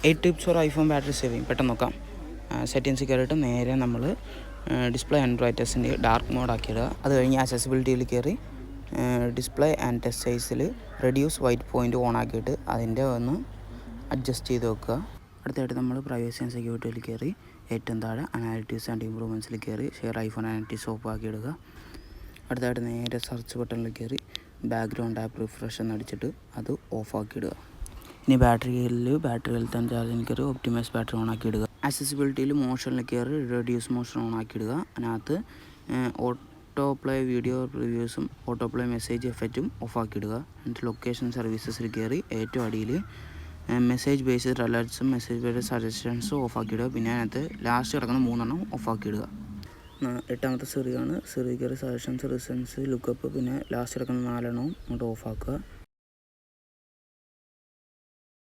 8 tips four iPhone battery saving പെട്ടെന്ന് നോക്കാം. സെറ്റിങ്സിൽ കയറിയിട്ട് നേരെ നമ്മൾ ഡിസ്പ്ലേ ആൻഡ് ബ്രൈറ്റ്നസിൻ്റെ ഡാർക്ക് മോഡ് ആക്കിയിടുക. അത് കഴിഞ്ഞ് ആക്സസിബിലിറ്റിയിൽ കയറി ഡിസ്പ്ലേ ആൻഡ് ടെസ്റ്റ് സൈസിൽ റെഡ്യൂസ് വൈറ്റ് പോയിൻ്റ് ഓൺ ആക്കിയിട്ട് അതിൻ്റെ ഒന്ന് അഡ്ജസ്റ്റ് ചെയ്ത് വെക്കുക. അടുത്തായിട്ട് നമ്മൾ പ്രൈവസി ആൻഡ് സെക്യൂരിറ്റിയിൽ കയറി ഏറ്റവും താഴെ അനാലിറ്റിക്സ് ആൻഡ് ഇമ്പ്രൂവ്മെൻറ്റ്സിൽ കയറി ഷെയർ ഐഫോൺ അനാലിറ്റിക്സ് ഓഫ് ആക്കിയിടുക. അടുത്തായിട്ട് നേരെ സെർച്ച് ബട്ടണിൽ കയറി ബാക്ക്ഗ്രൗണ്ട് ആപ്പ് റിഫ്രഷ് എന്ന് അടിച്ചിട്ട് അത് ഓഫ് ആക്കിയിടുക. ഇനി ബാറ്ററി ഹെൽത്ത് ആൻഡ് ചാർജിങ് കയറി ഒപ്റ്റിമൈസ് ബാറ്ററി ഓൺ ആക്കിയിടുക. ആക്സസിബിലിറ്റിയിൽ മോഷനിൽ കയറി റെഡ്യൂസ് മോഷൻ ഓൺ ആക്കിയിടുക. അതിനകത്ത് ഓട്ടോ പ്ലേ വീഡിയോ റിവ്യൂസും ഓട്ടോ പ്ലേ മെസ്സേജ് എഫക്റ്റും ഓഫ് ആക്കിയിടുക. എന്നിട്ട് ലൊക്കേഷൻ സർവീസസിൽ കയറി ഏറ്റവും അടിയിൽ മെസ്സേജ് ബേസ്ഡ് അലേർട്ട്സും മെസ്സേജ് ബേസ്ഡ് സജഷൻസും ഓഫ് ആക്കിയിടുക. പിന്നെ അതിനകത്ത് ലാസ്റ്റ് കിടക്കുന്ന 3 ഓഫ് ആക്കിയിടുക. 8ാമത്തെ സിറിയാണ്. സിറി കയറി സജഷൻസ് റിസൻസ് ലുക്കപ്പ് പിന്നെ ലാസ്റ്റ് കിടക്കുന്ന 4 അങ്ങോട്ട് ഓഫ് ആക്കുക.